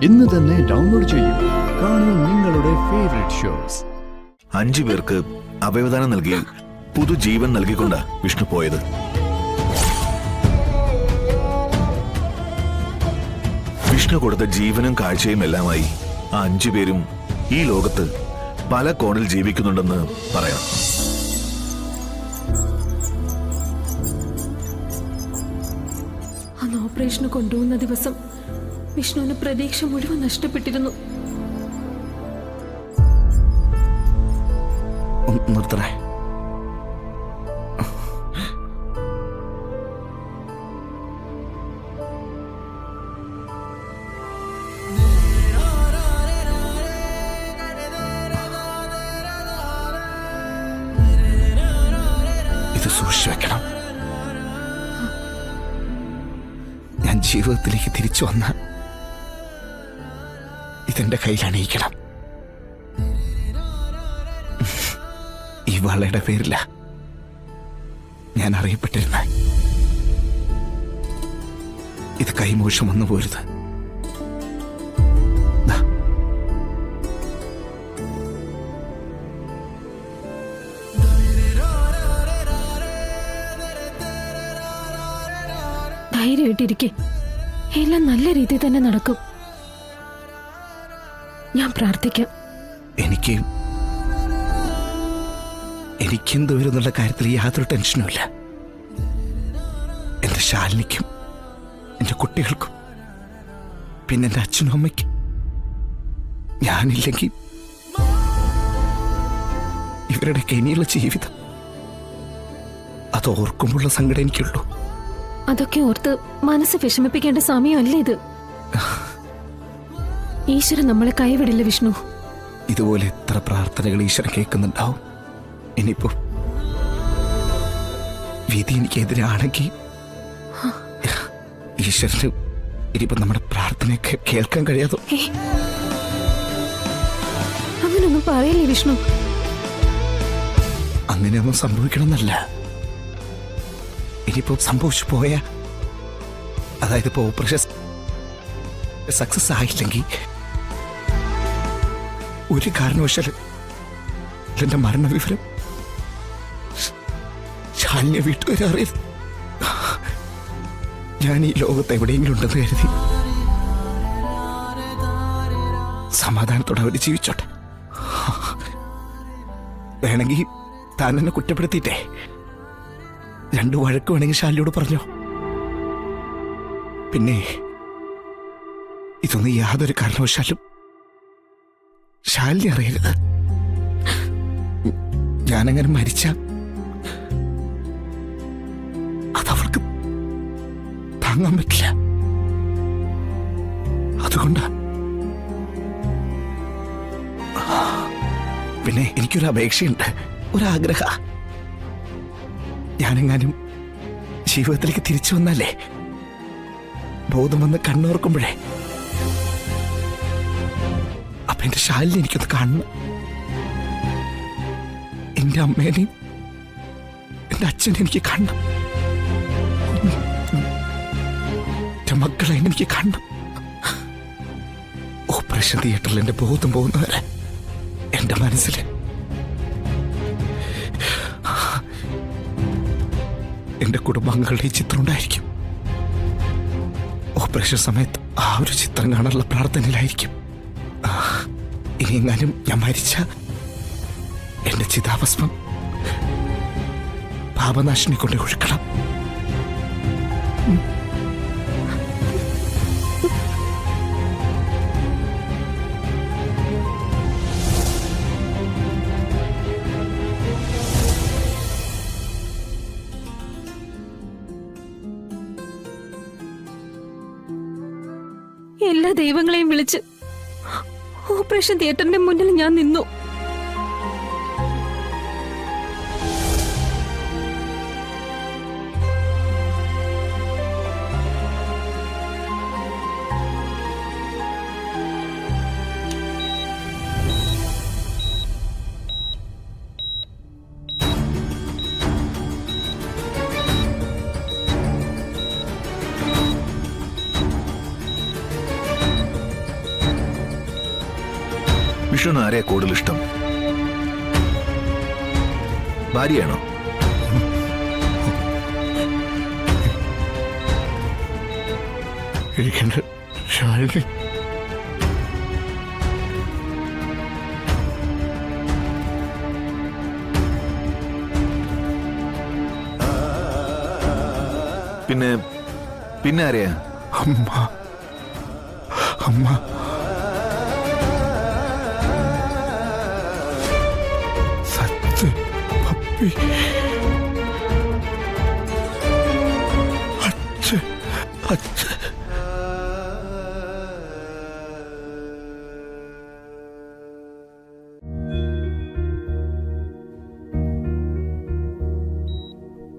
ഇന്ന് തന്നെ ഡൗൺലോഡ് ചെയ്യൂ. കാണൂ നിങ്ങളുടെ ഫേവറേറ്റ് ഷോസ്. 5 പേർക്ക് അവയവദാനം നൽകി പുതുജീവൻ നൽകിക്കൊണ്ട് വിഷ്ണു പോയത്. വിഷ്ണു കൊടുത്ത ജീവനും കാഴ്ചയും എല്ലാമായി ആ 5 പേരും ഈ ലോകത്ത് പല കോണിൽ ജീവിക്കുന്നുണ്ടെന്ന് പറയാം. അന്ന് ഓപ്പറേഷന് കൊണ്ടുപോകുന്ന ദിവസം വിഷ്ണുവിന് പ്രതീക്ഷ മുഴുവൻ നഷ്ടപ്പെട്ടിരുന്നു. നിർത്തണേ. ഇത് സൂക്ഷിച്ചു വെക്കണം. ഞാൻ ജീവിതത്തിലേക്ക് തിരിച്ചു വന്ന ഇതെന്റെ കയ്യിൽ അണിയിക്കണം. ഈ വളയുടെ പേരില്ല ഞാൻ അറിയപ്പെട്ടിരുന്ന. ഇത് കൈമോശം വന്നു പോരുത്. ധൈര്യമായിട്ടിരിക്കെ, എല്ലാം നല്ല രീതിയിൽ തന്നെ നടക്കും. ഞാൻ പ്രാർത്ഥിക്കാം. എനിക്കെന്ത് വരുന്നുള്ള കാര്യത്തിൽ യാതൊരു ടെൻഷനുമില്ല. എന്റെ ശാലിനിക്കും എന്റെ കുട്ടികൾക്കും പിന്നെ എന്റെ അച്ഛനും അമ്മയ്ക്കും. ഞാനില്ലെങ്കിൽ ഇവരുടെ ഇനിയുള്ള ജീവിതം അത് ഓർക്കുമ്പോഴുള്ള സങ്കടം എനിക്കുള്ളൂ. അതൊക്കെ ഓർത്ത് മനസ്സ് വിഷമിപ്പിക്കേണ്ട സമയമല്ല ഇത്. ഈശ്വരൻ നമ്മളെ കൈവിടില്ല വിഷ്ണു. ഇതുപോലെ എത്ര പ്രാർത്ഥനകൾ ഈശ്വരൻ കേൾക്കുന്നുണ്ടാവും. ഇനിയിപ്പോ വിധി എനിക്കെതിരാണെങ്കിൽ ഈശ്വരന് ഇനിയിപ്പോ നമ്മുടെ പ്രാർത്ഥനയൊക്കെ കേൾക്കാൻ കഴിയാതോ? അങ്ങനൊന്നും പറയല്ലേ വിഷ്ണു. അങ്ങനെയൊന്നും സംഭവിക്കണമെന്നല്ല. ഇനിയിപ്പോ സംഭവിച്ചു പോയ, അതായത് ഇപ്പോ ഓപ്പറേഷൻ സക്സസ് ആയില്ലെങ്കിൽ ഒരു കാരണവശാലും എന്റെ മരണവിവരം ശാലിനിയെ വീട്ടുകാരെ അറിയരുത്. ഞാൻ ഈ ലോകത്ത് എവിടെയെങ്കിലും ഉണ്ടെന്ന് കരുതി സമാധാനത്തോടെ അവർ ജീവിച്ചോട്ടെ. വേണമെങ്കിൽ താൻ എന്നെ കുറ്റപ്പെടുത്തിയിട്ടേ 2 വഴക്ക് വേണമെങ്കിൽ ശാലിനിയോട് പറഞ്ഞോ. പിന്നെ ഇതൊന്നും യാതൊരു കാരണവശാലും ശാലിനി അറിയരുത്. ഞാനങ്ങനെ മരിച്ച അതവൾക്ക് താങ്ങാൻ പറ്റില്ല. അതുകൊണ്ടാ. പിന്നെ എനിക്കൊരു അപേക്ഷയുണ്ട്, ഒരാഗ്രഹ. ഞാനെങ്ങാനും ജീവിതത്തിലേക്ക് തിരിച്ചു വന്നാലേ ബോധം വന്ന് കണ്ണോർക്കുമ്പോഴേ അപ്പൊ എന്റെ ശാലിനി എനിക്കൊന്ന് കാണണം. എന്റെ അമ്മേനെയും എന്റെ അച്ഛനെ എനിക്ക് കാണണം. എന്റെ മക്കളെ എനിക്ക് കാണണം. ഓപ്പറേഷൻ തിയേറ്ററിൽ എന്റെ ബോധം പോകുന്നവരെ എന്റെ മനസ്സിൽ എന്റെ കുടുംബാംഗങ്ങളുടെ ഈ ചിത്രം ഉണ്ടായിരിക്കും. ഓപ്പറേഷൻ സമയത്ത് ആ ഒരു ചിത്രം കാണാനുള്ള പ്രാർത്ഥനയിലായിരിക്കും. ഇനി എങ്ങാനും ഞാൻ മരിച്ച എന്റെ ചിതാഭസ്മം പാപനാശിനെ കൊണ്ട് ഒഴുക്കണം. എല്ലാ ദൈവങ്ങളെയും വിളിച്ച് ഓപ്പറേഷൻ തിയേറ്ററിന്റെ മുന്നിൽ ഞാൻ നിന്നു. വിഷ്ണുവിന് ആരെയാ കൂടുതൽ ഇഷ്ടം? ഭാര്യയാണോ? എനിക്കെന്റെ ശാലിനി. പിന്നെ പിന്നെ ആരെയാ? അമ്മ അമ്മ സത്യ പപ്പി അച്ഛൻ അച്ഛൻ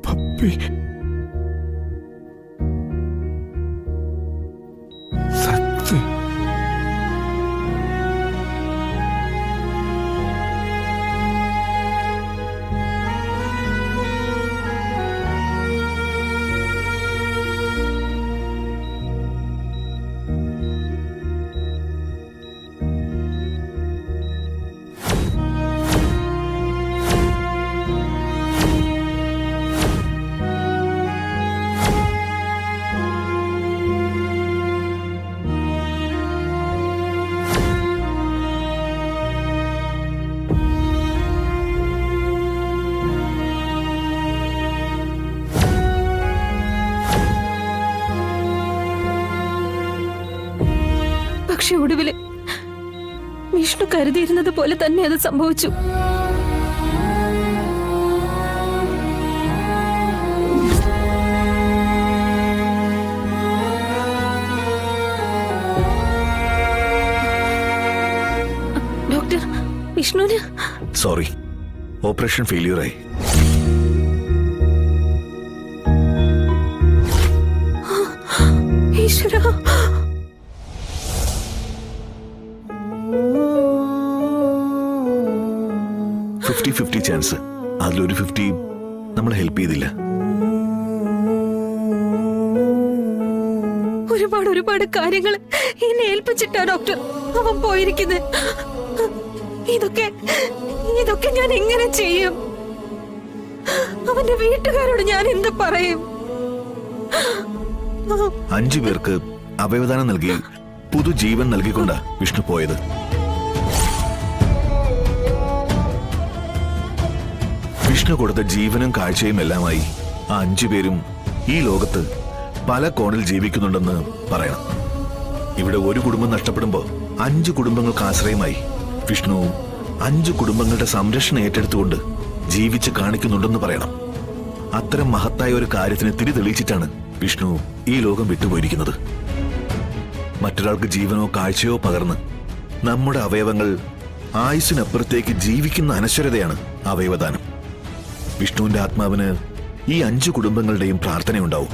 പപ്പി സത്യ പക്ഷെ ഒടുവില് വിഷ്ണു കരുതിയിരുന്നത് പോലെ തന്നെ അത് സംഭവിച്ചു. ഡോക്ടർ, വിഷ്ണുവിന് സോറി, ഓപ്പറേഷൻ ഫെയിലിയറായി. ഈശ്വരാ. 50-50 ചാൻസ്. അതിലൊരു 50 നമ്മളെ ഹെൽപ്പ് ചെയ്തില്ല. ഒരുപാട് കാര്യങ്ങൾ എന്നെ ഏൽപ്പിച്ചിട്ടാ ഡോക്ടർ അവൻ പോയിരിക്കുന്നത്. ഇതൊക്കെ ഞാൻ എങ്ങനെ ചെയ്യും? അവന്റെ വീട്ടുകാരോട് ഞാൻ എന്ത് പറയും? 5 പേർക്ക് അവയവദാനം നൽകി പുതുജീവൻ നൽകിക്കൊണ്ടാ വിഷ്ണു പോയത്. വിഷ്ണു കൊടുത്ത ജീവനും കാഴ്ചയും എല്ലാമായി ആ 5 പേരും ഈ ലോകത്ത് പല കോണിൽ ജീവിക്കുന്നുണ്ടെന്ന് പറയണം. ഇവിടെ ഒരു കുടുംബം നഷ്ടപ്പെടുമ്പോ 5 കുടുംബങ്ങൾക്ക് ആശ്രയമായി വിഷ്ണു 5 കുടുംബങ്ങളുടെ സംരക്ഷണം ഏറ്റെടുത്തുകൊണ്ട് ജീവിച്ച് കാണിക്കുന്നുണ്ടെന്ന് പറയണം. അത്തരം മഹത്തായ ഒരു കാര്യത്തിന് തിരി തെളിയിച്ചിട്ടാണ് വിഷ്ണു ഈ ലോകം വിട്ടുപോയിരിക്കുന്നത്. മറ്റൊരാൾക്ക് ജീവനോ കാഴ്ചയോ പകർന്ന് നമ്മുടെ അവയവങ്ങൾ ആയുസ്സിനപ്പുറത്തേക്ക് ജീവിക്കുന്ന അനശ്വരതയാണ് അവയവദാനം. വിഷ്ണുവിന്റെ ആത്മാവിന് ഈ 5 കുടുംബങ്ങളുടെയും പ്രാർത്ഥനയുണ്ടാവും.